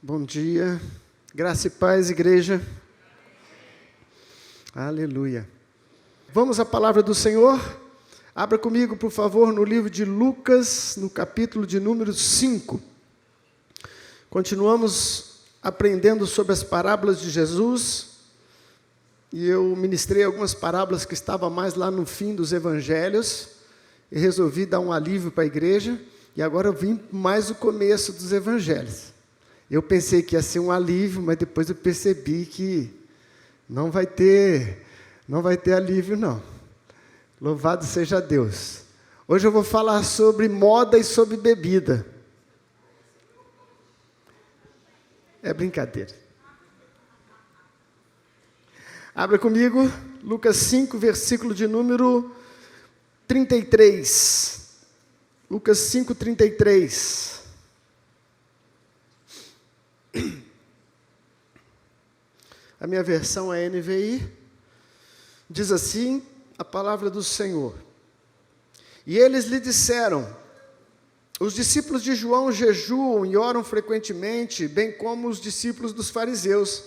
Bom dia, graça e paz, igreja. Aleluia. Vamos à palavra do Senhor? Abra comigo, por favor, no livro de Lucas, no capítulo de número 5. Continuamos aprendendo sobre as parábolas de Jesus. E eu ministrei algumas parábolas que estavam mais lá no fim dos evangelhos. E resolvi dar um alívio para a igreja. E agora eu vim mais o começo dos evangelhos. Eu pensei que ia ser um alívio, mas depois eu percebi que não vai ter alívio, não. Louvado seja Deus. Hoje eu vou falar sobre moda e sobre bebida. É brincadeira. Abra comigo, Lucas 5, versículo de número 33. Lucas 5, 33. A minha versão é NVI, diz assim a palavra do Senhor. E eles lhe disseram: os discípulos de João jejuam e oram frequentemente, bem como os discípulos dos fariseus,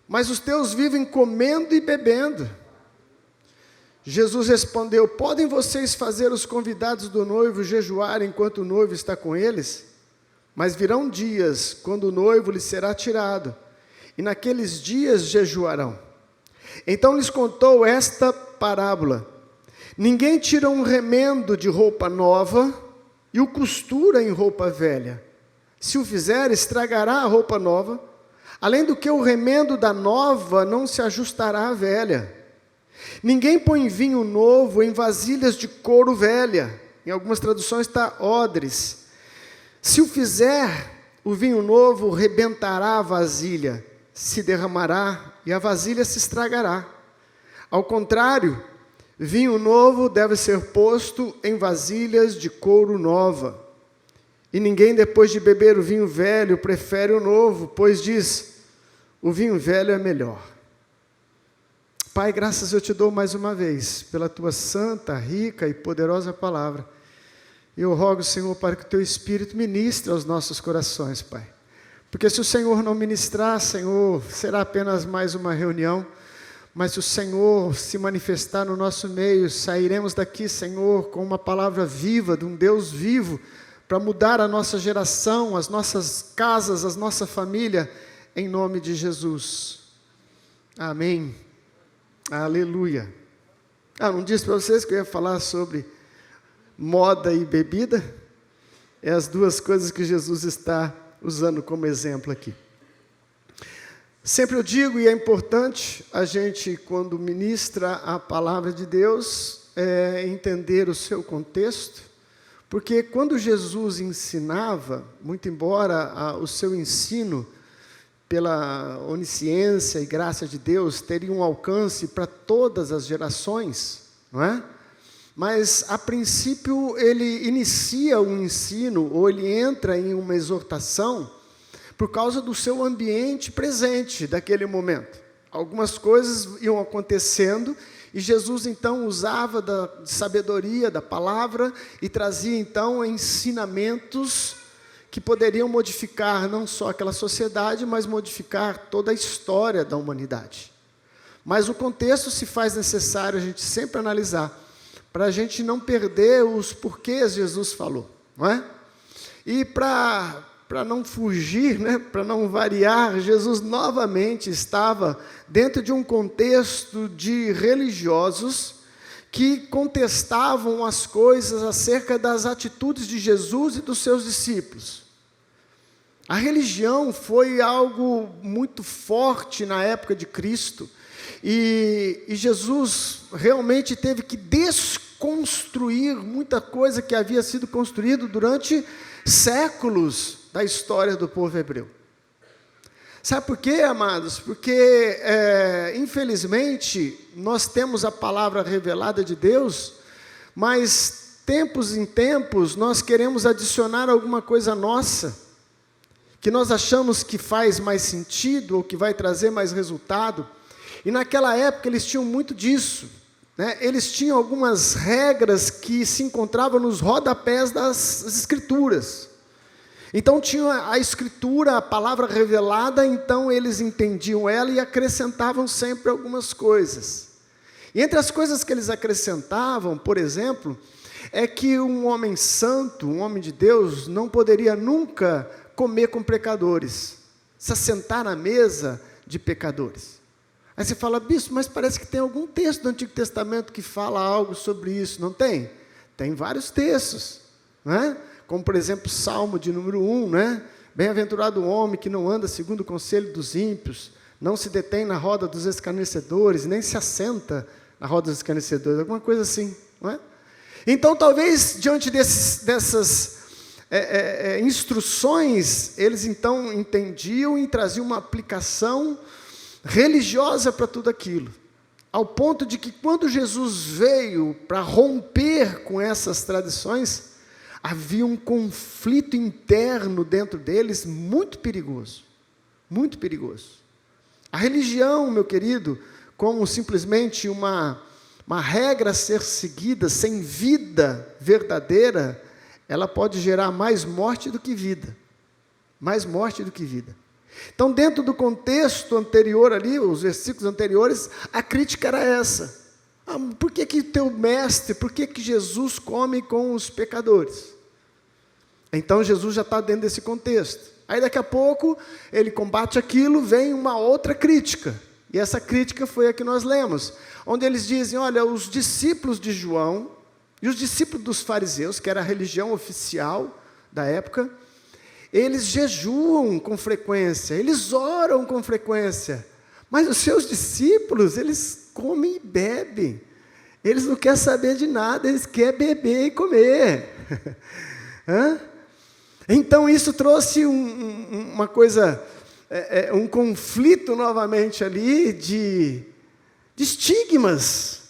mas os teus vivem comendo e bebendo. Jesus respondeu: podem vocês fazer os convidados do noivo jejuar enquanto o noivo está com eles? Mas virão dias quando o noivo lhes será tirado, e naqueles dias jejuarão. Então lhes contou esta parábola: ninguém tira um remendo de roupa nova e o costura em roupa velha. Se o fizer, estragará a roupa nova, além do que o remendo da nova não se ajustará à velha. Ninguém põe vinho novo em vasilhas de couro velha. Em algumas traduções está odres. Se o fizer, o vinho novo rebentará a vasilha, se derramará e a vasilha se estragará. Ao contrário, vinho novo deve ser posto em vasilhas de couro nova. E ninguém, depois de beber o vinho velho, prefere o novo, pois diz: o vinho velho é melhor. Pai, graças eu te dou mais uma vez pela tua santa, rica e poderosa palavra. Eu rogo, Senhor, para que o teu Espírito ministre aos nossos corações, Pai. Porque se o Senhor não ministrar, Senhor, será apenas mais uma reunião. Mas se o Senhor se manifestar no nosso meio, sairemos daqui, Senhor, com uma palavra viva, de um Deus vivo, para mudar a nossa geração, as nossas casas, a nossa família, em nome de Jesus. Amém. Aleluia. Não disse para vocês que eu ia falar sobre moda e bebida? É as duas coisas que Jesus está usando como exemplo aqui. Sempre eu digo, e é importante a gente, quando ministra a palavra de Deus, entender o seu contexto, porque quando Jesus ensinava, muito embora o seu ensino, pela onisciência e graça de Deus, teria um alcance para todas as gerações, não é? Mas, a princípio, ele inicia um ensino, ou ele entra em uma exortação, por causa do seu ambiente presente, daquele momento. Algumas coisas iam acontecendo, e Jesus, então, usava da sabedoria, da palavra, e trazia, então, ensinamentos que poderiam modificar não só aquela sociedade, mas modificar toda a história da humanidade. Mas o contexto se faz necessário a gente sempre analisar, para a gente não perder os porquês Jesus falou, não é? E para não fugir, né, para não variar, Jesus novamente estava dentro de um contexto de religiosos que contestavam as coisas acerca das atitudes de Jesus e dos seus discípulos. A religião foi algo muito forte na época de Cristo, e Jesus realmente teve que desconstruir muita coisa que havia sido construído durante séculos da história do povo hebreu. Sabe por quê, amados? Porque, infelizmente, nós temos a palavra revelada de Deus, mas, tempos em tempos, nós queremos adicionar alguma coisa nossa, que nós achamos que faz mais sentido, ou que vai trazer mais resultado. E naquela época eles tinham muito disso, né? Eles tinham algumas regras que se encontravam nos rodapés das Escrituras. Então tinha a escritura, a palavra revelada, então eles entendiam ela e acrescentavam sempre algumas coisas. E entre as coisas que eles acrescentavam, por exemplo, é que um homem santo, um homem de Deus, não poderia nunca comer com pecadores, se assentar à mesa de pecadores. Aí você fala, bispo, mas parece que tem algum texto do Antigo Testamento que fala algo sobre isso, não tem? Tem vários textos, né? Como, por exemplo, Salmo de número 1, né? Bem-aventurado o homem que não anda segundo o conselho dos ímpios, não se detém na roda dos escarnecedores, nem se assenta na roda dos escarnecedores, alguma coisa assim, não é? Então, talvez, diante dessas instruções, eles então entendiam e traziam uma aplicação religiosa para tudo aquilo, ao ponto de que quando Jesus veio para romper com essas tradições, havia um conflito interno dentro deles muito perigoso, muito perigoso. A religião, meu querido, como simplesmente uma regra a ser seguida, sem vida verdadeira, ela pode gerar mais morte do que vida, mais morte do que vida. Então, dentro do contexto anterior ali, os versículos anteriores, a crítica era essa. Por que teu mestre, por que Jesus come com os pecadores? Então, Jesus já está dentro desse contexto. Aí, daqui a pouco, ele combate aquilo, vem uma outra crítica. E essa crítica foi a que nós lemos, onde eles dizem, olha, os discípulos de João e os discípulos dos fariseus, que era a religião oficial da época, eles jejuam com frequência, eles oram com frequência, mas os seus discípulos, eles comem e bebem, eles não querem saber de nada, eles querem beber e comer. Então isso trouxe uma coisa, um conflito novamente ali de estigmas,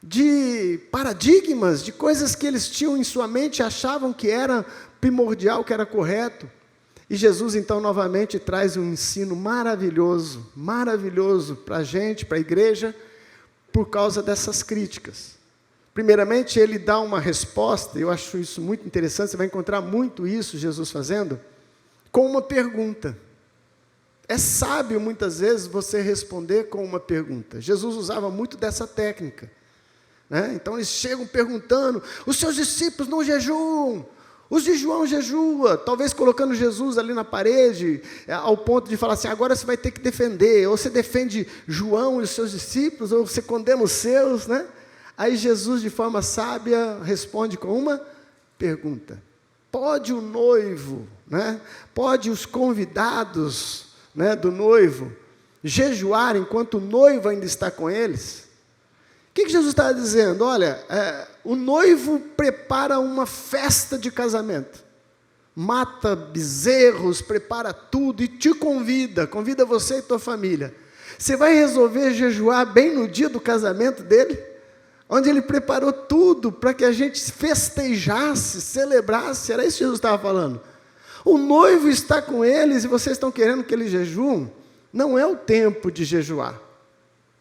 de paradigmas, de coisas que eles tinham em sua mente, achavam que era primordial, que era correto. E Jesus, então, novamente traz um ensino maravilhoso, maravilhoso para a gente, para a igreja, por causa dessas críticas. Primeiramente, ele dá uma resposta, eu acho isso muito interessante, você vai encontrar muito isso, Jesus fazendo, com uma pergunta. É sábio, muitas vezes, você responder com uma pergunta. Jesus usava muito dessa técnica, né? Então, eles chegam perguntando, os seus discípulos não jejuam, os de João jejua, talvez colocando Jesus ali na parede, ao ponto de falar assim, agora você vai ter que defender, ou você defende João e os seus discípulos, ou você condena os seus, né? Aí Jesus, de forma sábia, responde com uma pergunta. Pode o noivo, né? Pode os convidados, né, do noivo, jejuar enquanto o noivo ainda está com eles? O que Jesus está dizendo? Olha, o noivo prepara uma festa de casamento, mata bezerros, prepara tudo e te convida você e tua família. Você vai resolver jejuar bem no dia do casamento dele? Onde ele preparou tudo para que a gente festejasse, celebrasse, era isso que Jesus estava falando. O noivo está com eles e vocês estão querendo que eles jejuem? Não é o tempo de jejuar.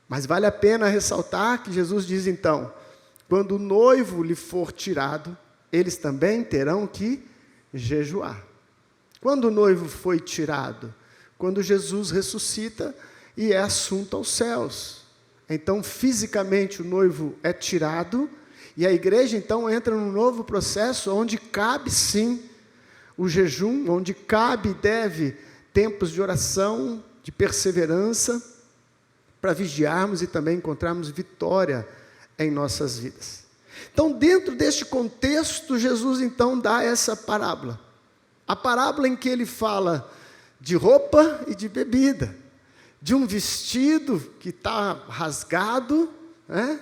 Mas vale a pena ressaltar que Jesus diz então, quando o noivo lhe for tirado, eles também terão que jejuar. Quando o noivo foi tirado? Quando Jesus ressuscita e é assunto aos céus. Então, fisicamente, o noivo é tirado, e a igreja, então, entra num novo processo, onde cabe, sim, o jejum, onde cabe e deve tempos de oração, de perseverança, para vigiarmos e também encontrarmos vitória em nossas vidas. Então, dentro deste contexto, Jesus, então, dá essa parábola. A parábola em que ele fala de roupa e de bebida, de um vestido que está rasgado, né?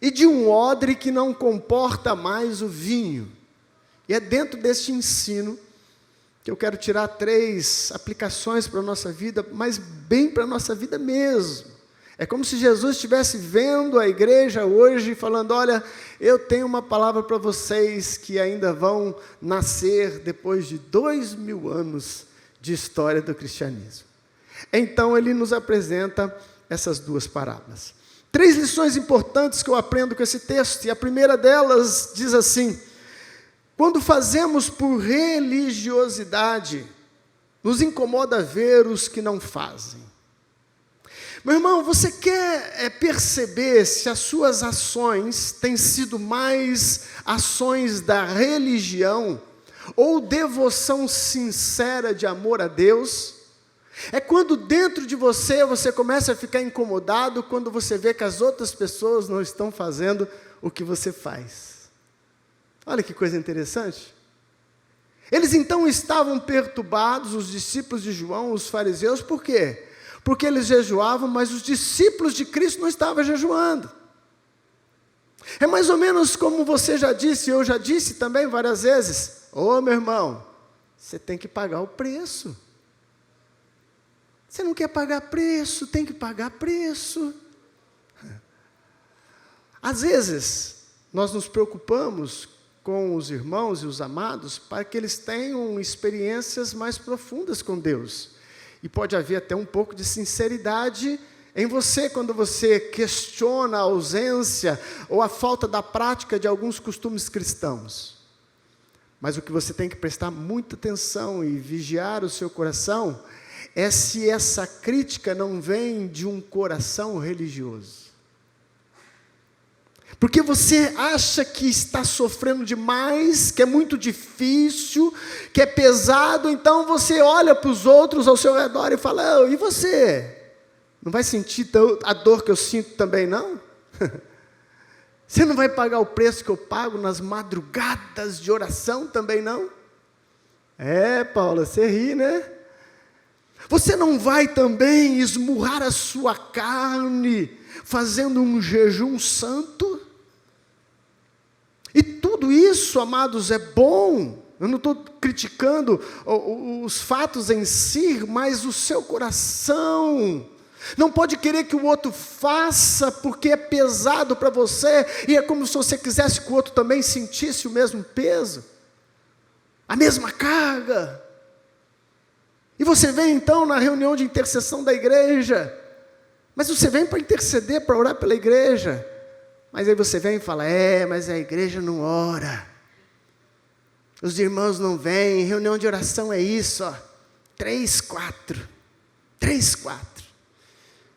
E de um odre que não comporta mais o vinho. E é dentro deste ensino que eu quero tirar 3 aplicações para a nossa vida, mas bem para a nossa vida mesmo. É como se Jesus estivesse vendo a igreja hoje e falando, olha, eu tenho uma palavra para vocês que ainda vão nascer depois de 2000 anos de história do cristianismo. Então, ele nos apresenta essas 2 parábolas. 3 lições importantes que eu aprendo com esse texto, e a primeira delas diz assim, Quando fazemos por religiosidade, nos incomoda ver os que não fazem. Meu irmão, você quer perceber se as suas ações têm sido mais ações da religião ou devoção sincera de amor a Deus? É quando dentro de você começa a ficar incomodado quando você vê que as outras pessoas não estão fazendo o que você faz. Olha que coisa interessante. Eles então estavam perturbados, os discípulos de João, os fariseus, por quê? Porque eles jejuavam, mas os discípulos de Cristo não estavam jejuando. É mais ou menos como você já disse, eu já disse também várias vezes. Ô meu irmão, você tem que pagar o preço. Você não quer pagar preço, tem que pagar preço. Às vezes, nós nos preocupamos com os irmãos e os amados para que eles tenham experiências mais profundas com Deus. E pode haver até um pouco de sinceridade em você, quando você questiona a ausência ou a falta da prática de alguns costumes cristãos. Mas o que você tem que prestar muita atenção e vigiar o seu coração é se essa crítica não vem de um coração religioso. Porque você acha que está sofrendo demais, que é muito difícil, que é pesado, então você olha para os outros ao seu redor e fala, e você? Não vai sentir a dor que eu sinto também, não? Você não vai pagar o preço que eu pago nas madrugadas de oração também, não? Paula, você ri, né? Você não vai também esmurrar a sua carne, fazendo um jejum santo? E tudo isso, amados, é bom. Eu não estou criticando os fatos em si, mas o seu coração. Não pode querer que o outro faça porque é pesado para você, e é como se você quisesse que o outro também sentisse o mesmo peso, a mesma carga. E você vem então na reunião de intercessão da igreja, mas você vem para interceder, para orar pela igreja. Mas aí você vem e fala, mas a igreja não ora, os irmãos não vêm, reunião de oração é isso, 3, 4,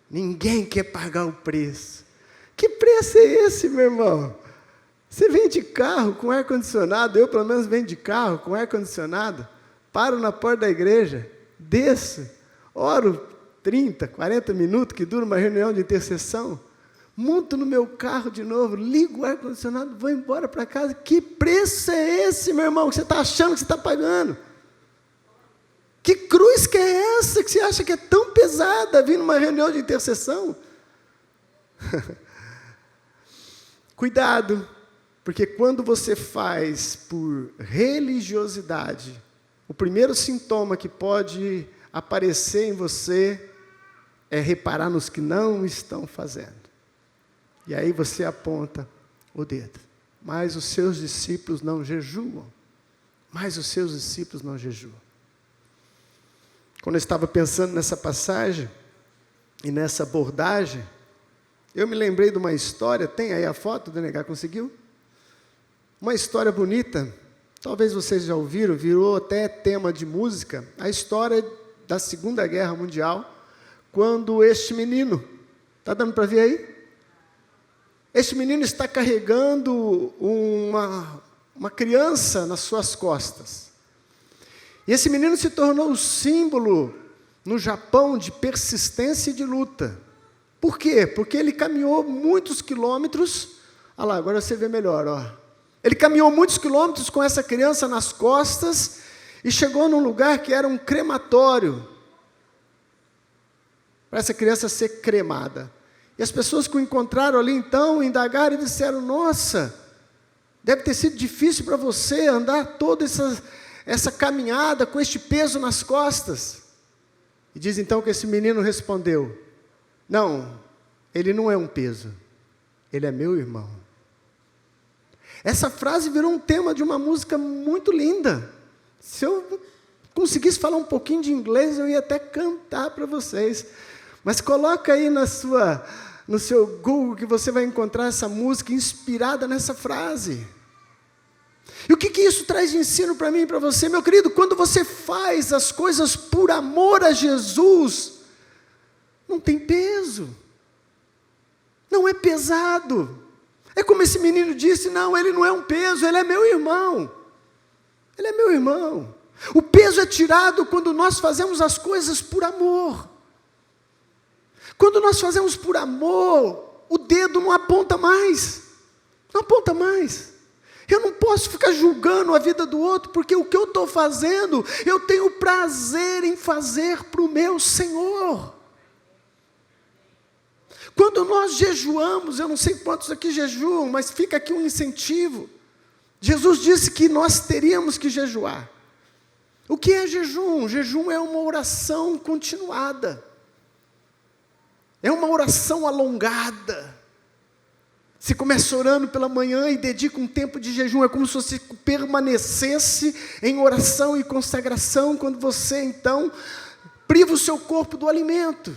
ninguém quer pagar o preço. Que preço é esse, meu irmão? Você vem de carro com ar-condicionado, eu pelo menos venho de carro com ar-condicionado, paro na porta da igreja, desço, oro 30, 40 minutos, que dura uma reunião de intercessão, monto no meu carro de novo, ligo o ar-condicionado, vou embora para casa. Que preço é esse, meu irmão, que você está achando que você está pagando? Que cruz que é essa, que você acha que é tão pesada vir numa reunião de intercessão? Cuidado, porque quando você faz por religiosidade, o primeiro sintoma que pode aparecer em você é reparar nos que não estão fazendo. E aí você aponta o dedo. Mas os seus discípulos não jejuam. Quando eu estava pensando nessa passagem e nessa abordagem, eu me lembrei de uma história. Tem aí a foto, Denegar, conseguiu? Uma história bonita, talvez vocês já ouviram, virou até tema de música, a história da Segunda Guerra Mundial, quando este menino, está dando para ver aí? Este menino está carregando uma criança nas suas costas. E esse menino se tornou o símbolo no Japão de persistência e de luta. Por quê? Porque ele caminhou muitos quilômetros. Olha lá, agora você vê melhor, ó. Ele caminhou muitos quilômetros com essa criança nas costas e chegou num lugar que era um crematório, para essa criança ser cremada. E as pessoas que o encontraram ali, então, indagaram e disseram, nossa, deve ter sido difícil para você andar toda essa caminhada com este peso nas costas. E diz então que esse menino respondeu, não, ele não é um peso, ele é meu irmão. Essa frase virou um tema de uma música muito linda. Se eu conseguisse falar um pouquinho de inglês, eu ia até cantar para vocês. Mas coloca aí no seu Google que você vai encontrar essa música inspirada nessa frase. E o que isso traz de ensino para mim e para você, meu querido? Quando você faz as coisas por amor a Jesus, não tem peso, não é pesado. É como esse menino disse, não, ele não é um peso, ele é meu irmão. Ele é meu irmão. O peso é tirado quando nós fazemos as coisas por amor. Quando nós fazemos por amor, o dedo não aponta mais. Não aponta mais. Eu não posso ficar julgando a vida do outro, porque o que eu estou fazendo, eu tenho prazer em fazer para o meu Senhor. Quando nós jejuamos, eu não sei quantos aqui jejuam, mas fica aqui um incentivo. Jesus disse que nós teríamos que jejuar. O que é jejum? Jejum é uma oração continuada. É uma oração alongada. Você começa orando pela manhã e dedica um tempo de jejum. É como se você permanecesse em oração e consagração, quando você, então, priva o seu corpo do alimento.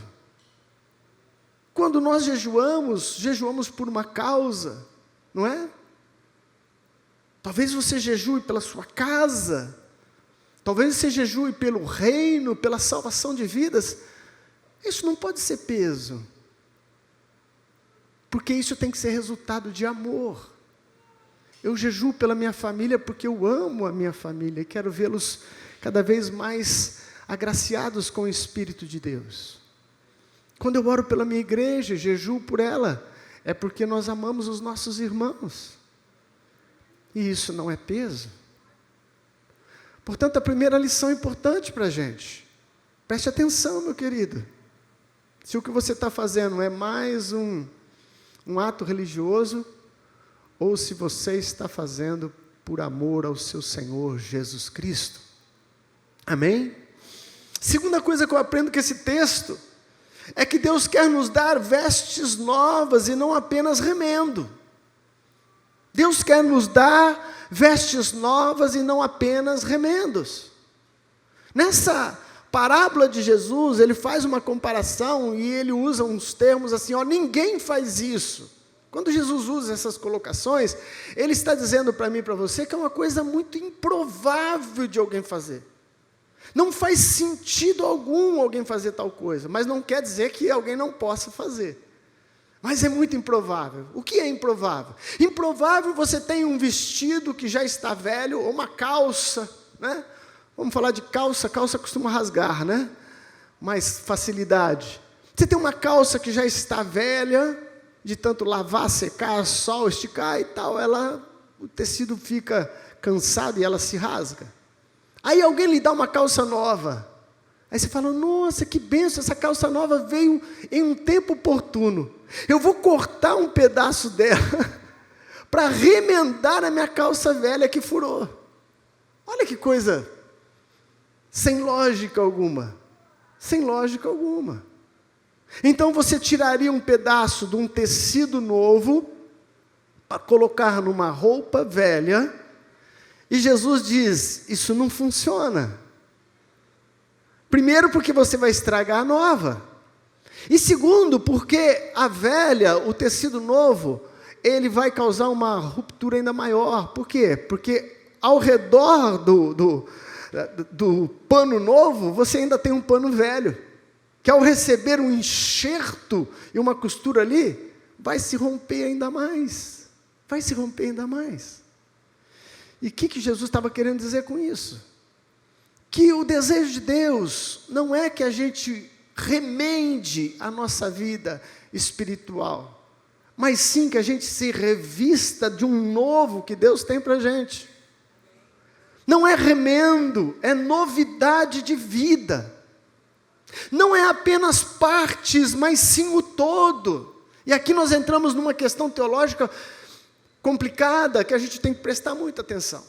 Quando nós jejuamos por uma causa, não é? Talvez você jejue pela sua casa, talvez você jejue pelo reino, pela salvação de vidas. Isso não pode ser peso, porque isso tem que ser resultado de amor. Eu jejuo pela minha família porque eu amo a minha família e quero vê-los cada vez mais agraciados com o Espírito de Deus. Quando eu oro pela minha igreja, jejuo por ela, é porque nós amamos os nossos irmãos. E isso não é peso. Portanto, a primeira lição importante para a gente, preste atenção, meu querido. Se o que você está fazendo é mais um ato religioso, ou se você está fazendo por amor ao seu Senhor Jesus Cristo. Amém? Segunda coisa que eu aprendo com esse texto, é que Deus quer nos dar vestes novas e não apenas remendo. Deus quer nos dar vestes novas e não apenas remendos. Nessa parábola de Jesus, ele faz uma comparação e ele usa uns termos assim, ninguém faz isso. Quando Jesus usa essas colocações, ele está dizendo para mim e para você que é uma coisa muito improvável de alguém fazer. Não faz sentido algum alguém fazer tal coisa, mas não quer dizer que alguém não possa fazer. Mas é muito improvável. O que é improvável? Improvável você tem um vestido que já está velho, ou uma calça, né? Vamos falar de calça costuma rasgar, né? Mais facilidade. Você tem uma calça que já está velha, de tanto lavar, secar, sol, esticar e tal, o tecido fica cansado e ela se rasga. Aí alguém lhe dá uma calça nova. Aí você fala, nossa, que bênção, essa calça nova veio em um tempo oportuno. Eu vou cortar um pedaço dela para remendar a minha calça velha que furou. Olha que coisa sem lógica alguma. Sem lógica alguma. Então você tiraria um pedaço de um tecido novo para colocar numa roupa velha, e Jesus diz, isso não funciona. Primeiro, porque você vai estragar a nova. E segundo, porque a velha, o tecido novo, ele vai causar uma ruptura ainda maior. Por quê? Porque ao redor do pano novo, você ainda tem um pano velho, que ao receber um enxerto e uma costura ali, vai se romper ainda mais. Vai se romper ainda mais. E o que Jesus estava querendo dizer com isso? Que o desejo de Deus não é que a gente remende a nossa vida espiritual, mas sim que a gente se revista de um novo que Deus tem para a gente. Não é remendo, é novidade de vida. Não é apenas partes, mas sim o todo. E aqui nós entramos numa questão teológica complicada, que a gente tem que prestar muita atenção.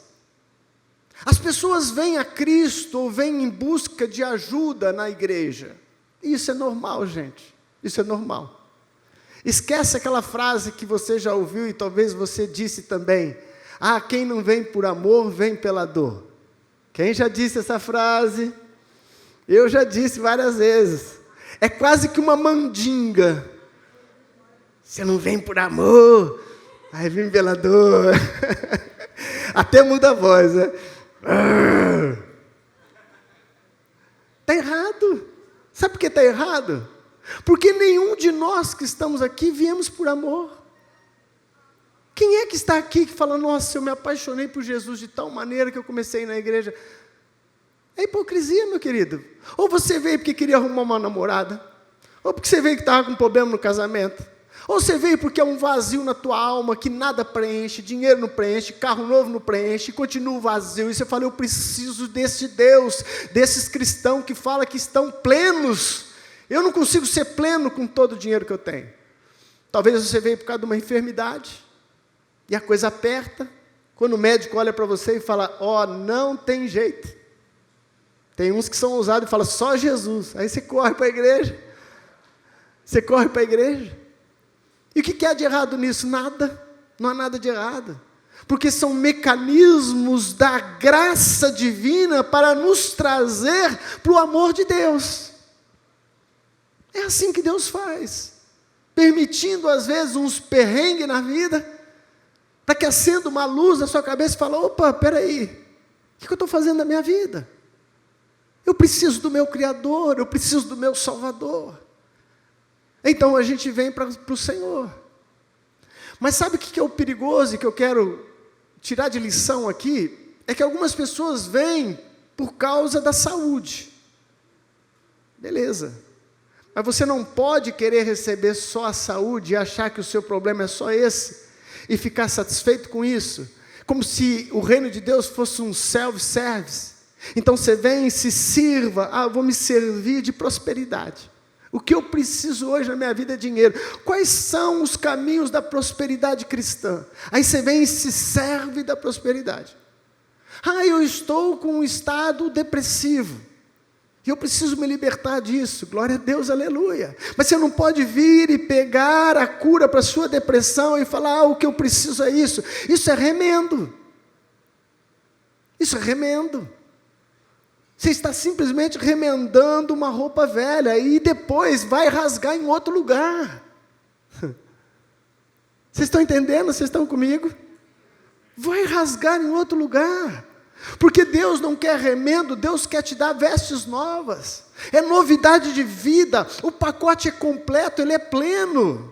As pessoas vêm a Cristo, ou vêm em busca de ajuda na igreja. Isso é normal, gente. Isso é normal. Esquece aquela frase que você já ouviu e talvez você disse também. Quem não vem por amor, vem pela dor. Quem já disse essa frase? Eu já disse várias vezes. É quase que uma mandinga. Você não vem por amor, vai vir pela dor. Até muda a voz, né? Está errado. Sabe por que está errado? Porque nenhum de nós que estamos aqui viemos por amor. Quem é que está aqui que fala, nossa, eu me apaixonei por Jesus de tal maneira que eu comecei a ir na igreja? É hipocrisia, meu querido. Ou você veio porque queria arrumar uma namorada, ou porque você veio que estava com problema no casamento, ou você veio porque é um vazio na tua alma que nada preenche, dinheiro não preenche, carro novo não preenche, continua vazio, e você fala, eu preciso desse Deus, desses cristãos que falam que estão plenos. Eu não consigo ser pleno com todo o dinheiro que eu tenho. Talvez você veio por causa de uma enfermidade, e a coisa aperta, quando o médico olha para você e fala, não tem jeito. Tem uns que são ousados e falam, só Jesus. Aí você corre para a igreja. Você corre para a igreja. E o que há de errado nisso? Nada. Não há nada de errado. Porque são mecanismos da graça divina para nos trazer para o amor de Deus. É assim que Deus faz. Permitindo, às vezes, uns perrengues na vida, para que acenda uma luz na sua cabeça e fala, opa, peraí, o que eu estou fazendo na minha vida? Eu preciso do meu Criador, eu preciso do meu Salvador. Então a gente vem para o Senhor. Mas sabe o que é o perigoso e que eu quero tirar de lição aqui? É que algumas pessoas vêm por causa da saúde. Beleza. Mas você não pode querer receber só a saúde e achar que o seu problema é só esse e ficar satisfeito com isso, como se o reino de Deus fosse um self-service. Então você vem e se sirva, eu vou me servir de prosperidade. O que eu preciso hoje na minha vida é dinheiro. Quais são os caminhos da prosperidade cristã? Aí você vem e se serve da prosperidade. Eu estou com um estado depressivo. E eu preciso me libertar disso, glória a Deus, aleluia. Mas você não pode vir e pegar a cura para a sua depressão e falar, o que eu preciso é isso. Isso é remendo. Isso é remendo. Você está simplesmente remendando uma roupa velha e depois vai rasgar em outro lugar. Vocês estão entendendo? Vocês estão comigo? Vai rasgar em outro lugar. Porque Deus não quer remendo, Deus quer te dar vestes novas. É novidade de vida, o pacote é completo, ele é pleno.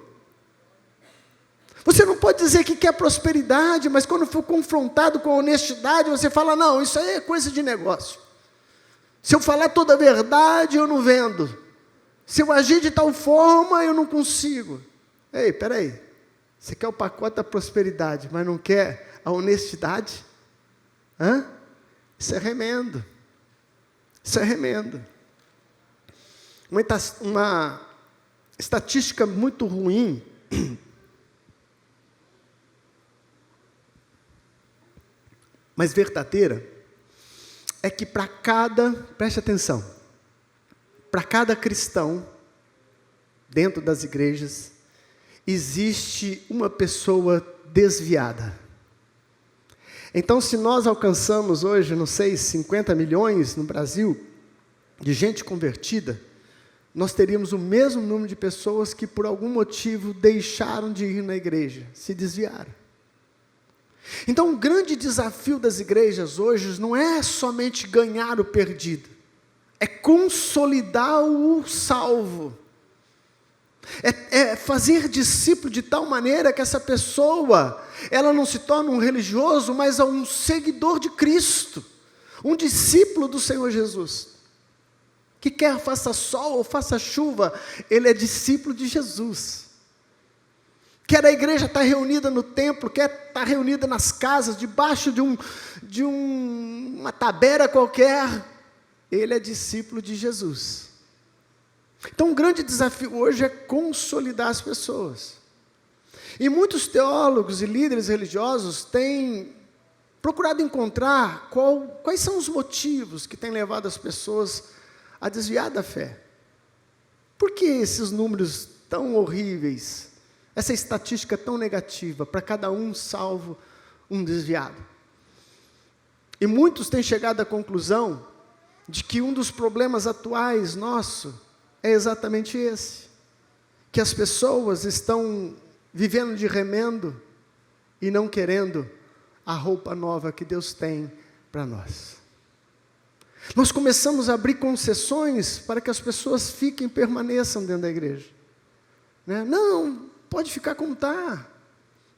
Você não pode dizer que quer prosperidade, mas quando for confrontado com a honestidade, você fala, não, isso aí é coisa de negócio. Se eu falar toda a verdade, eu não vendo. Se eu agir de tal forma, eu não consigo. Ei, peraí, você quer o pacote da prosperidade, mas não quer a honestidade? Isso é remendo. Isso é remendo. Uma estatística muito ruim, mas verdadeira, é que preste atenção, para cada cristão, dentro das igrejas, existe uma pessoa desviada. Então, se nós alcançamos hoje, não sei, 50 milhões no Brasil, de gente convertida, nós teríamos o mesmo número de pessoas que por algum motivo deixaram de ir na igreja, se desviaram. Então, o grande desafio das igrejas hoje não é somente ganhar o perdido, é consolidar o salvo. É fazer discípulo de tal maneira que essa pessoa, ela não se torna um religioso, mas um seguidor de Cristo, um discípulo do Senhor Jesus, que quer faça sol ou faça chuva, ele é discípulo de Jesus. Quer a igreja estar reunida no templo, quer estar reunida nas casas, debaixo de uma tabera qualquer, ele é discípulo de Jesus. Então, o grande desafio hoje é consolidar as pessoas. E muitos teólogos e líderes religiosos têm procurado encontrar quais são os motivos que têm levado as pessoas a desviar da fé. Por que esses números tão horríveis, essa estatística tão negativa, para cada um salvo, um desviado? E muitos têm chegado à conclusão de que um dos problemas atuais nosso é exatamente esse, que as pessoas estão vivendo de remendo e não querendo a roupa nova que Deus tem para nós. Nós começamos a abrir concessões para que as pessoas fiquem, permaneçam dentro da igreja. Não, pode ficar como está.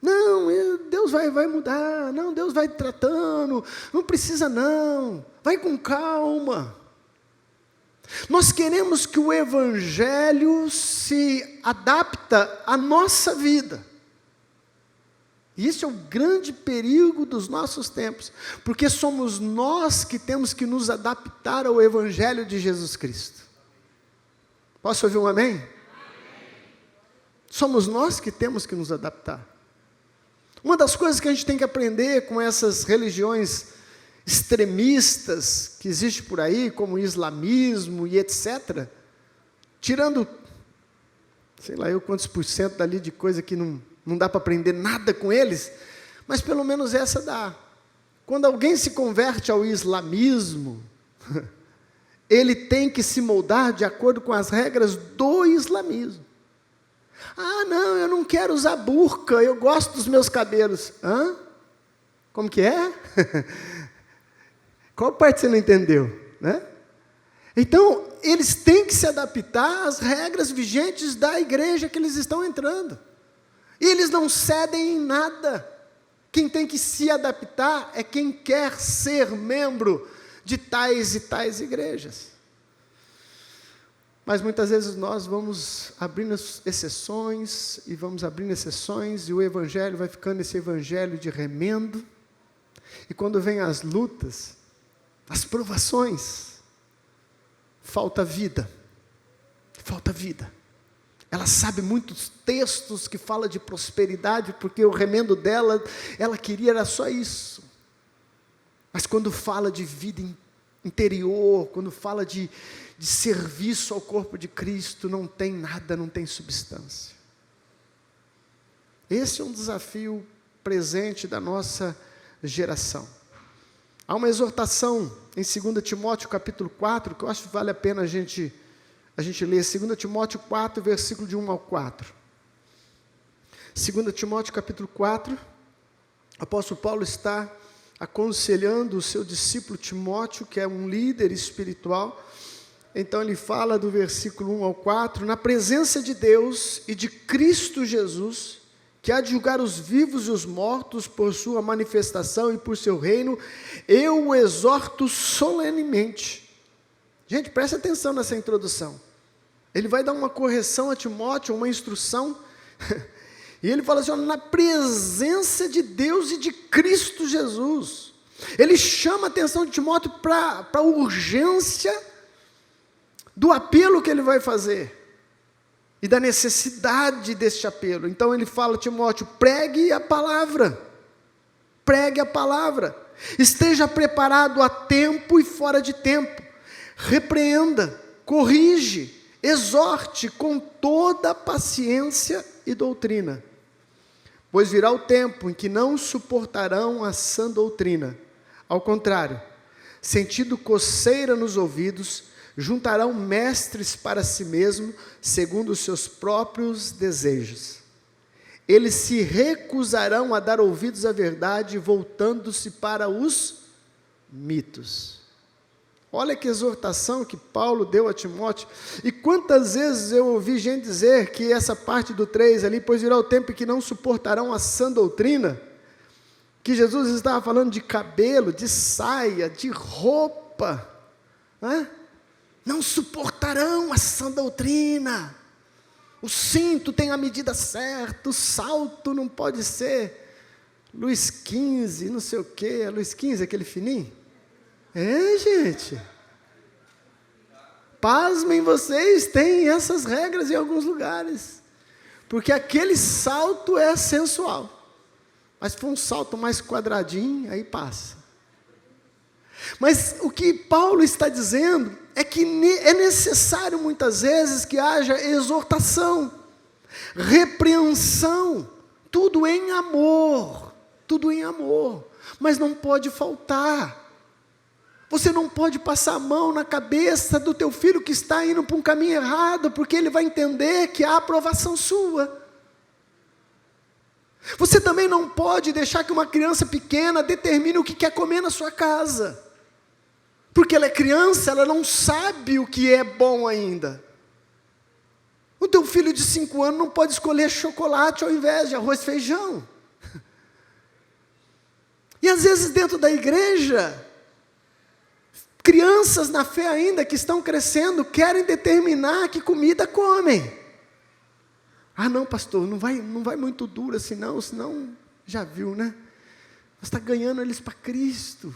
Não, Deus vai mudar. Não, Deus vai tratando. Não precisa não. Vai com calma. Nós queremos que o Evangelho se adapta à nossa vida. E isso é o grande perigo dos nossos tempos, porque somos nós que temos que nos adaptar ao Evangelho de Jesus Cristo. Posso ouvir um amém? Amém. Somos nós que temos que nos adaptar. Uma das coisas que a gente tem que aprender com essas religiões extremistas que existem por aí, como o islamismo e etc., tirando, sei lá eu quantos % dali de coisa que não dá para aprender nada com eles, mas pelo menos essa dá. Quando alguém se converte ao islamismo, ele tem que se moldar de acordo com as regras do islamismo. Ah, não, eu não quero usar burca, eu gosto dos meus cabelos. Hã? Como que é? Qual parte você não entendeu? Né? Então, eles têm que se adaptar às regras vigentes da igreja que eles estão entrando. E eles não cedem em nada. Quem tem que se adaptar é quem quer ser membro de tais e tais igrejas. Mas muitas vezes nós vamos abrindo exceções, e o evangelho vai ficando esse evangelho de remendo. E quando vem as lutas, as provações, falta vida. Ela sabe muitos textos que falam de prosperidade, porque o remendo dela, ela queria era só isso. Mas quando fala de vida interior, quando fala de serviço ao corpo de Cristo, não tem nada, não tem substância. Esse é um desafio presente da nossa geração. Há uma exortação em 2 Timóteo capítulo 4, que eu acho que vale a pena a gente ler, 2 Timóteo 4, versículo de 1 ao 4. 2 Timóteo capítulo 4, o apóstolo Paulo está aconselhando o seu discípulo Timóteo, que é um líder espiritual. Então ele fala do versículo 1 ao 4, na presença de Deus e de Cristo Jesus, que há de julgar os vivos e os mortos por sua manifestação e por seu reino, eu o exorto solenemente. Gente, preste atenção nessa introdução. Ele vai dar uma correção a Timóteo, uma instrução, e ele fala assim, na presença de Deus e de Cristo Jesus. Ele chama a atenção de Timóteo para a urgência do apelo que ele vai fazer, e da necessidade deste apelo. Então ele fala, Timóteo, pregue a palavra, esteja preparado a tempo e fora de tempo, repreenda, corrige, exorte com toda paciência e doutrina, pois virá o tempo em que não suportarão a sã doutrina, ao contrário, sentindo coceira nos ouvidos, juntarão mestres para si mesmo, segundo os seus próprios desejos. Eles se recusarão a dar ouvidos à verdade, voltando-se para os mitos. Olha que exortação que Paulo deu a Timóteo. E quantas vezes eu ouvi gente dizer que essa parte do 3 ali, pois virá o tempo em que não suportarão a sã doutrina, que Jesus estava falando de cabelo, de saia, de roupa, não suportarão a sã doutrina. O cinto tem a medida certa, o salto não pode ser Luiz XV, não sei o quê. É Luiz XV, aquele fininho? É, gente. Pasmem vocês, tem essas regras em alguns lugares. Porque aquele salto é sensual. Mas se for um salto mais quadradinho, aí passa. Mas o que Paulo está dizendo é que é necessário muitas vezes que haja exortação, repreensão, tudo em amor, mas não pode faltar. Você não pode passar a mão na cabeça do teu filho que está indo para um caminho errado, porque ele vai entender que há aprovação sua. Você também não pode deixar que uma criança pequena determine o que quer comer na sua casa. Porque ela é criança, ela não sabe o que é bom ainda. O teu filho de 5 anos não pode escolher chocolate ao invés de arroz e feijão. E às vezes dentro da igreja, crianças na fé ainda que estão crescendo, querem determinar que comida comem. Ah não, pastor, não vai muito duro assim não, senão já viu, né? Você está ganhando eles para Cristo.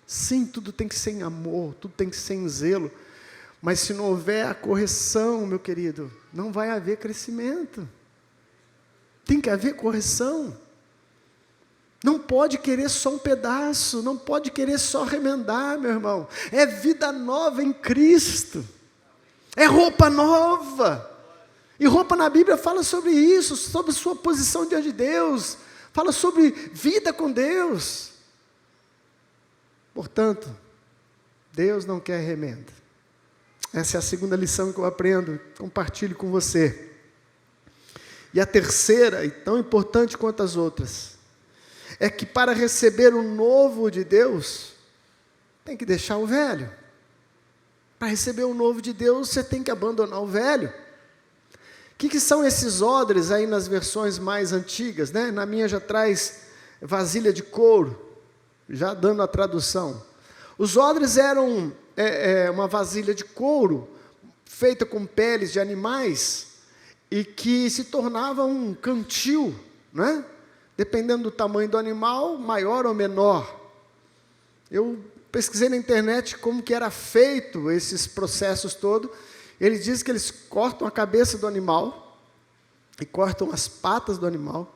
Sim, tudo tem que ser em amor, tudo tem que ser em zelo. Mas se não houver a correção, meu querido, não vai haver crescimento. Tem que haver correção. Não pode querer só um pedaço, não pode querer só remendar, meu irmão. É vida nova em Cristo. É roupa nova. E roupa na Bíblia fala sobre isso, sobre sua posição diante de Deus. Fala sobre vida com Deus. Portanto, Deus não quer remenda. Essa é a segunda lição que eu aprendo, compartilho com você. E a terceira, e tão importante quanto as outras, é que para receber o novo de Deus, tem que deixar o velho. Para receber o novo de Deus, você tem que abandonar o velho. O que são esses odres aí nas versões mais antigas, né? Na minha já traz vasilha de couro, já dando a tradução. Os odres eram uma vasilha de couro, feita com peles de animais, e que se tornava um cantil, né? Dependendo do tamanho do animal, maior ou menor. Eu pesquisei na internet como que era feito esses processos todos. Ele diz que eles cortam a cabeça do animal, e cortam as patas do animal,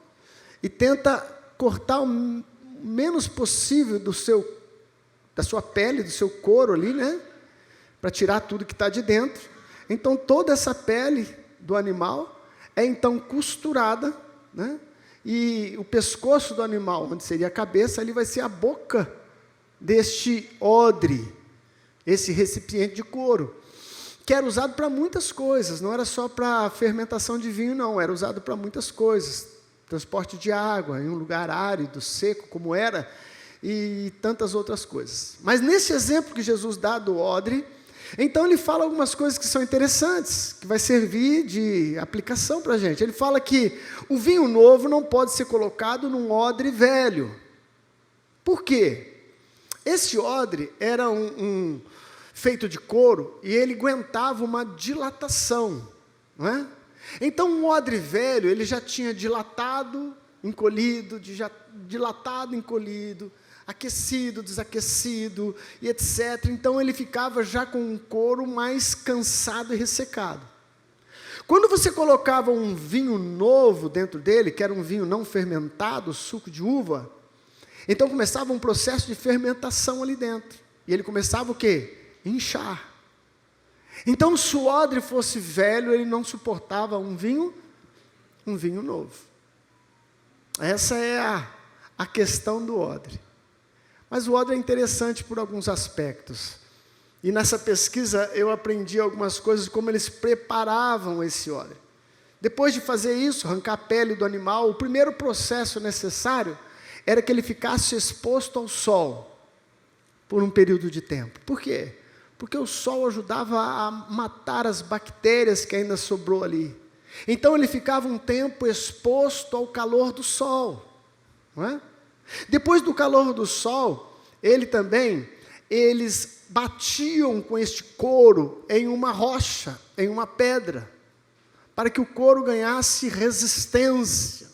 e tenta cortar o menos possível da sua pele, do seu couro ali, né? Para tirar tudo que está de dentro. Então, toda essa pele do animal é então costurada, né? E o pescoço do animal, onde seria a cabeça, ali vai ser a boca deste odre, esse recipiente de couro, que era usado para muitas coisas, não era só para fermentação de vinho, não, era usado para muitas coisas, transporte de água, em um lugar árido, seco, como era, e tantas outras coisas. Mas nesse exemplo que Jesus dá do odre, então ele fala algumas coisas que são interessantes, que vai servir de aplicação para a gente. Ele fala que o vinho novo não pode ser colocado num odre velho. Por quê? Esse odre era feito de couro e ele aguentava uma dilatação, não é? Então um odre velho, ele já tinha dilatado, encolhido, dilatado, encolhido, aquecido, desaquecido, e etc. Então ele ficava já com um couro mais cansado e ressecado. Quando você colocava um vinho novo dentro dele, que era um vinho não fermentado, suco de uva, então começava um processo de fermentação ali dentro. E ele começava o quê? Inchar. Então, se o odre fosse velho, ele não suportava um vinho novo. Essa é a questão do odre. Mas o odre é interessante por alguns aspectos. E nessa pesquisa eu aprendi algumas coisas, como eles preparavam esse odre. Depois de fazer isso, arrancar a pele do animal, o primeiro processo necessário era que ele ficasse exposto ao sol por um período de tempo. Por quê? Porque o sol ajudava a matar as bactérias que ainda sobrou ali. Então ele ficava um tempo exposto ao calor do sol, não é? Depois do calor do sol, eles batiam com este couro em uma rocha, em uma pedra, para que o couro ganhasse resistência.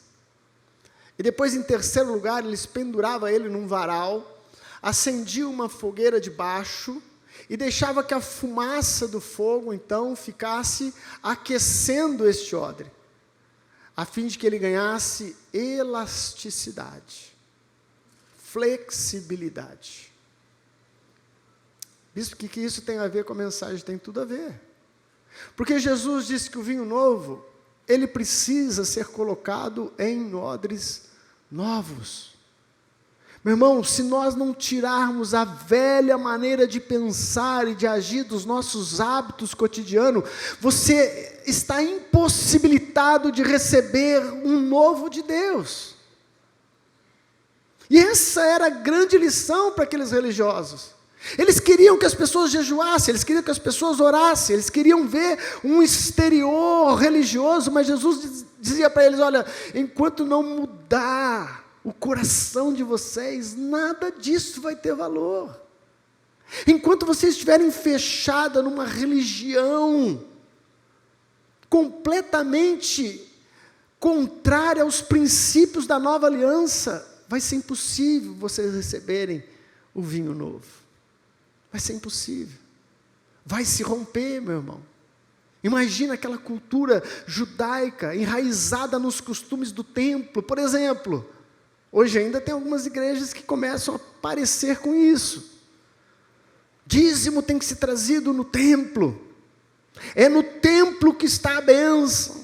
E depois, em terceiro lugar, eles penduravam ele num varal, acendiam uma fogueira debaixo e deixava que a fumaça do fogo, então, ficasse aquecendo este odre, a fim de que ele ganhasse elasticidade, flexibilidade. Bispo, o que isso tem a ver com a mensagem? Tem tudo a ver. Porque Jesus disse que o vinho novo, ele precisa ser colocado em odres novos. Meu irmão, se nós não tirarmos a velha maneira de pensar e de agir dos nossos hábitos cotidianos, você está impossibilitado de receber um novo de Deus. E essa era a grande lição para aqueles religiosos. Eles queriam que as pessoas jejuassem, eles queriam que as pessoas orassem, eles queriam ver um exterior religioso, mas Jesus dizia para eles: olha, enquanto não mudar o coração de vocês, nada disso vai ter valor. Enquanto vocês estiverem fechados numa religião completamente contrária aos princípios da nova aliança, vai ser impossível vocês receberem o vinho novo. Vai ser impossível. Vai se romper, meu irmão. Imagina aquela cultura judaica, enraizada nos costumes do templo. Por exemplo, hoje ainda tem algumas igrejas que começam a parecer com isso. Dízimo tem que ser trazido no templo. É no templo que está a bênção.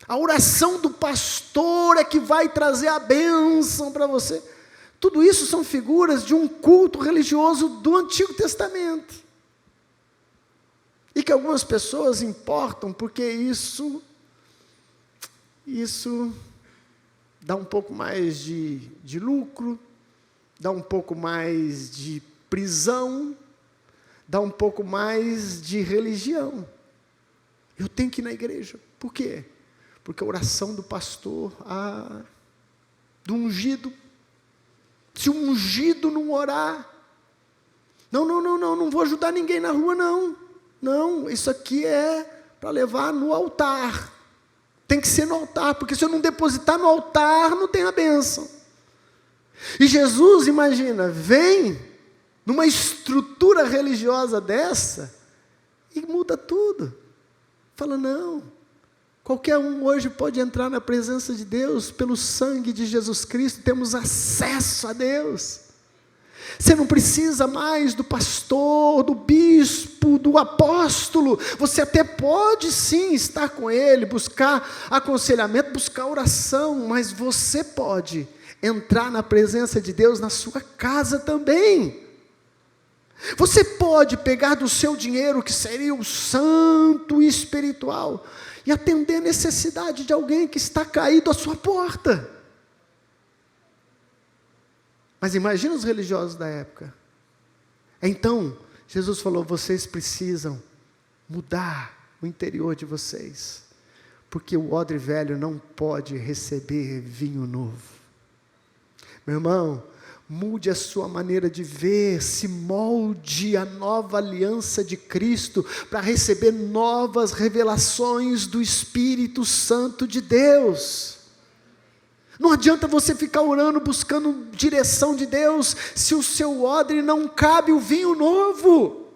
A oração do pastor é que vai trazer a bênção para você. Tudo isso são figuras de um culto religioso do Antigo Testamento. E que algumas pessoas importam, porque isso dá um pouco mais de lucro, dá um pouco mais de prisão, dá um pouco mais de religião. Eu tenho que ir na igreja. Por quê? Porque a oração do pastor, do ungido, se o ungido não orar, não vou ajudar ninguém na rua, não, isso aqui é para levar no altar, tem que ser no altar, porque se eu não depositar no altar, não tem a bênção. E Jesus, imagina, vem numa estrutura religiosa dessa, e muda tudo, fala: não, qualquer um hoje pode entrar na presença de Deus, pelo sangue de Jesus Cristo, temos acesso a Deus. Você não precisa mais do pastor, do bispo, do apóstolo, você até pode sim estar com ele, buscar aconselhamento, buscar oração, mas você pode entrar na presença de Deus na sua casa também. Você pode pegar do seu dinheiro, que seria o santo espiritual, e atender a necessidade de alguém que está caído à sua porta. Mas imagina os religiosos da época. Então, Jesus falou: vocês precisam mudar o interior de vocês, porque o odre velho não pode receber vinho novo. Meu irmão, mude a sua maneira de ver, se molde a nova aliança de Cristo, para receber novas revelações do Espírito Santo de Deus. Não adianta você ficar orando, buscando direção de Deus, se o seu odre não cabe o vinho novo.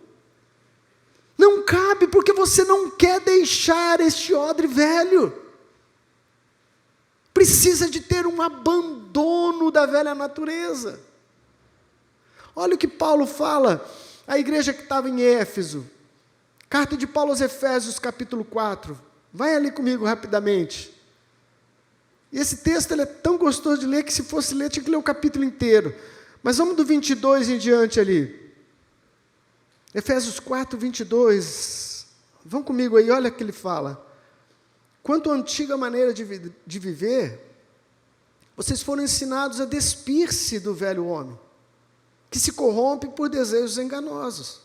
Não cabe, porque você não quer deixar este odre velho. Precisa de ter um abandono da velha natureza. Olha o que Paulo fala, a igreja que estava em Éfeso, carta de Paulo aos Efésios, capítulo 4, vai ali comigo rapidamente. E esse texto ele é tão gostoso de ler, que se fosse ler, tinha que ler o capítulo inteiro, mas vamos do 22 em diante ali, Efésios 4, 22, vão comigo aí, olha o que ele fala: quanto à antiga maneira de viver, vocês foram ensinados a despir-se do velho homem, que se corrompe por desejos enganosos,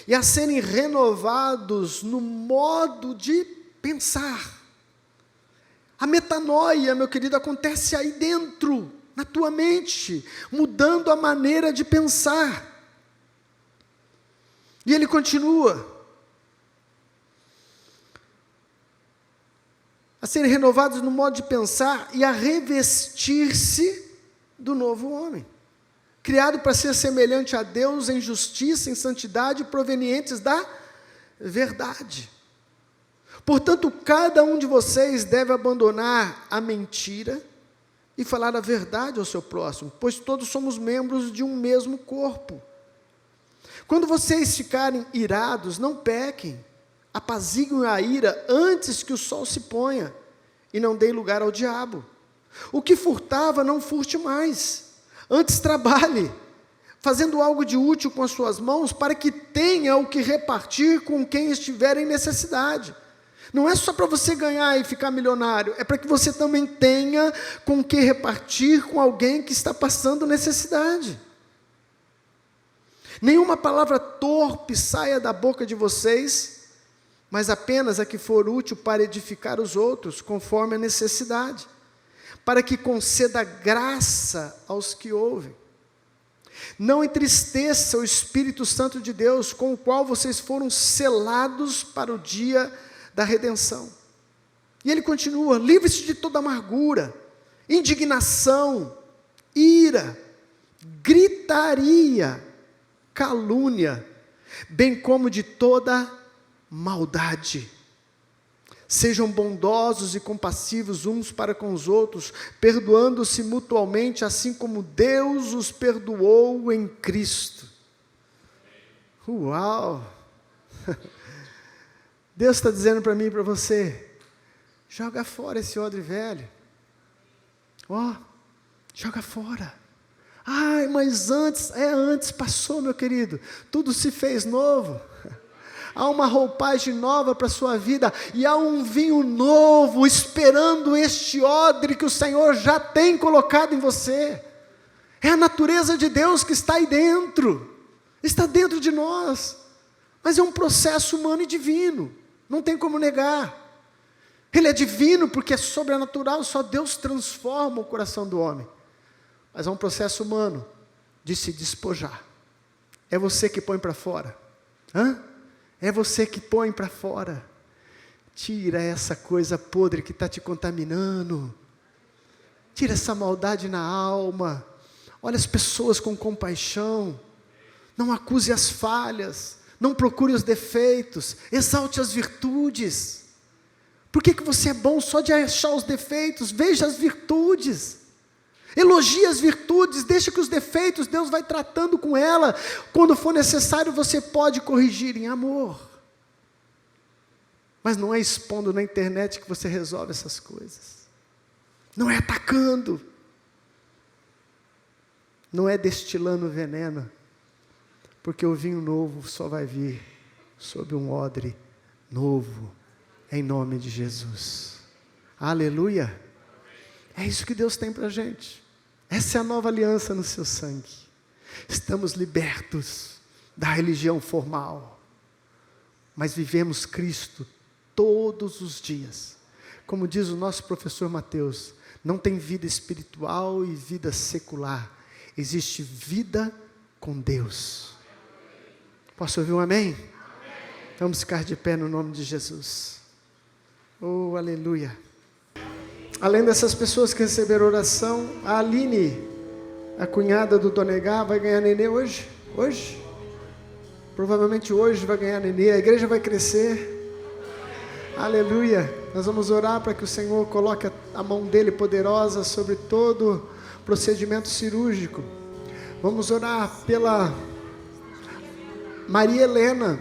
e a serem renovados no modo de pensar. A metanoia, meu querido, acontece aí dentro, na tua mente, mudando a maneira de pensar. E ele continua: a serem renovados no modo de pensar e a revestir-se do novo homem, criado para ser semelhante a Deus em justiça, em santidade, provenientes da verdade. Portanto, cada um de vocês deve abandonar a mentira e falar a verdade ao seu próximo, pois todos somos membros de um mesmo corpo. Quando vocês ficarem irados, não pequem, apaziguem a ira antes que o sol se ponha, e não deem lugar ao diabo. O que furtava, não furte mais, antes trabalhe, fazendo algo de útil com as suas mãos, para que tenha o que repartir com quem estiver em necessidade. Não é só para você ganhar e ficar milionário, é para que você também tenha com o que repartir com alguém que está passando necessidade. Nenhuma palavra torpe saia da boca de vocês, mas apenas a que for útil para edificar os outros, conforme a necessidade, para que conceda graça aos que ouvem. Não entristeça o Espírito Santo de Deus, com o qual vocês foram selados para o dia da redenção. E ele continua: livre-se de toda amargura, indignação, ira, gritaria, calúnia, bem como de toda maldade. Sejam bondosos e compassivos uns para com os outros, perdoando-se mutuamente, assim como Deus os perdoou em Cristo. Uau! Deus está dizendo para mim e para você: joga fora esse odre velho. Joga fora. Ai, mas antes passou, meu querido. Tudo se fez novo. Há uma roupagem nova para a sua vida, e há um vinho novo esperando este odre que o Senhor já tem colocado em você. É a natureza de Deus que está aí dentro, está dentro de nós, mas é um processo humano e divino, não tem como negar. Ele é divino porque é sobrenatural, só Deus transforma o coração do homem, mas é um processo humano de se despojar. É você que põe para fora, É você que põe para fora. Tira essa coisa podre que está te contaminando. Tira essa maldade na alma. Olha as pessoas com compaixão. Não acuse as falhas. Não procure os defeitos. Exalte as virtudes. Por que você é bom só de achar os defeitos? Veja as virtudes. Elogie as virtudes, deixa que os defeitos, Deus vai tratando com ela. Quando for necessário, você pode corrigir em amor. Mas não é expondo na internet que você resolve essas coisas. Não é atacando. Não é destilando veneno. Porque o vinho novo só vai vir sob um odre novo, em nome de Jesus. Aleluia. É isso que Deus tem para a gente. Essa é a nova aliança no seu sangue. Estamos libertos da religião formal, mas vivemos Cristo todos os dias. Como diz o nosso professor Mateus, não tem vida espiritual e vida secular, existe vida com Deus. Posso ouvir um amém? Amém. Vamos ficar de pé no nome de Jesus. Oh, aleluia. Além dessas pessoas que receberam oração, a Aline, a cunhada do Donegá, vai ganhar nenê hoje. Provavelmente hoje vai ganhar nenê. A igreja vai crescer. Aleluia. Nós vamos orar para que o Senhor coloque a mão dele poderosa sobre todo procedimento cirúrgico. Vamos orar pela Maria Helena,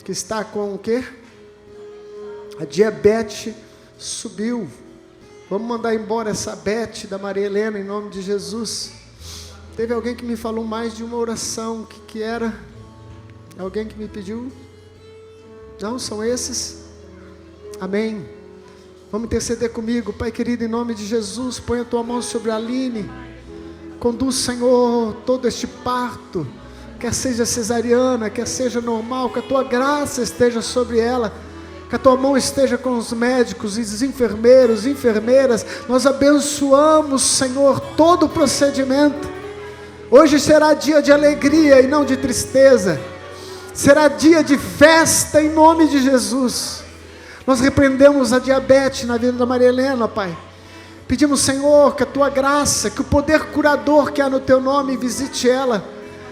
que está com o quê? A diabetes subiu. Vamos mandar embora essa Bete da Maria Helena, em nome de Jesus. Teve alguém que me falou mais de uma oração, o que era? Alguém que me pediu? Não, são esses? Amém. Vamos interceder comigo. Pai querido, em nome de Jesus, põe a tua mão sobre a Aline. Conduz, Senhor, todo este parto, quer seja cesariana, quer seja normal, que a tua graça esteja sobre ela. Que a tua mão esteja com os médicos e os enfermeiros, enfermeiras. Nós abençoamos, Senhor, todo o procedimento. Hoje será dia de alegria e não de tristeza. Será dia de festa em nome de Jesus. Nós repreendemos a diabetes na vida da Maria Helena, Pai. Pedimos, Senhor, que a tua graça, que o poder curador que há no teu nome visite ela,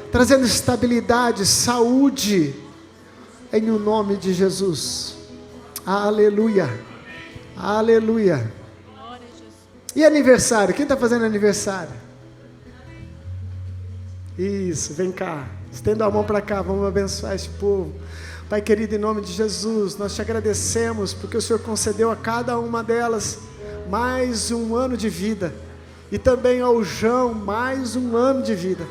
trazendo estabilidade, saúde, em o nome de Jesus. Aleluia, aleluia. E aniversário, quem está fazendo aniversário? Isso, vem cá, estenda a mão para cá, vamos abençoar esse povo. Pai querido, em nome de Jesus, nós te agradecemos, porque o Senhor concedeu a cada uma delas mais um ano de vida, e também ao João mais um ano de vida.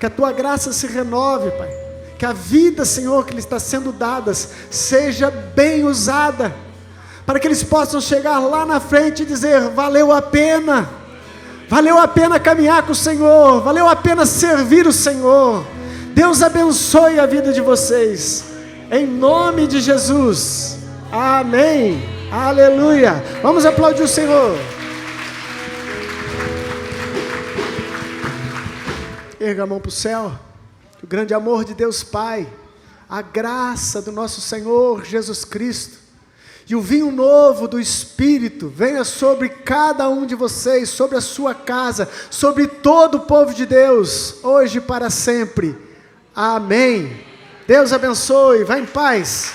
Que a tua graça se renove, Pai. Que a vida, Senhor, que lhe está sendo dada, seja bem usada. para que eles possam chegar lá na frente e dizer: valeu a pena caminhar com o Senhor, valeu a pena servir o Senhor. Deus abençoe a vida de vocês, em nome de Jesus, amém, aleluia. Vamos aplaudir o Senhor. Erga a mão para o céu. O grande amor de Deus Pai, a graça do nosso Senhor Jesus Cristo e o vinho novo do Espírito venha sobre cada um de vocês, sobre a sua casa, sobre todo o povo de Deus, hoje e para sempre. Amém. Deus abençoe. Vá em paz.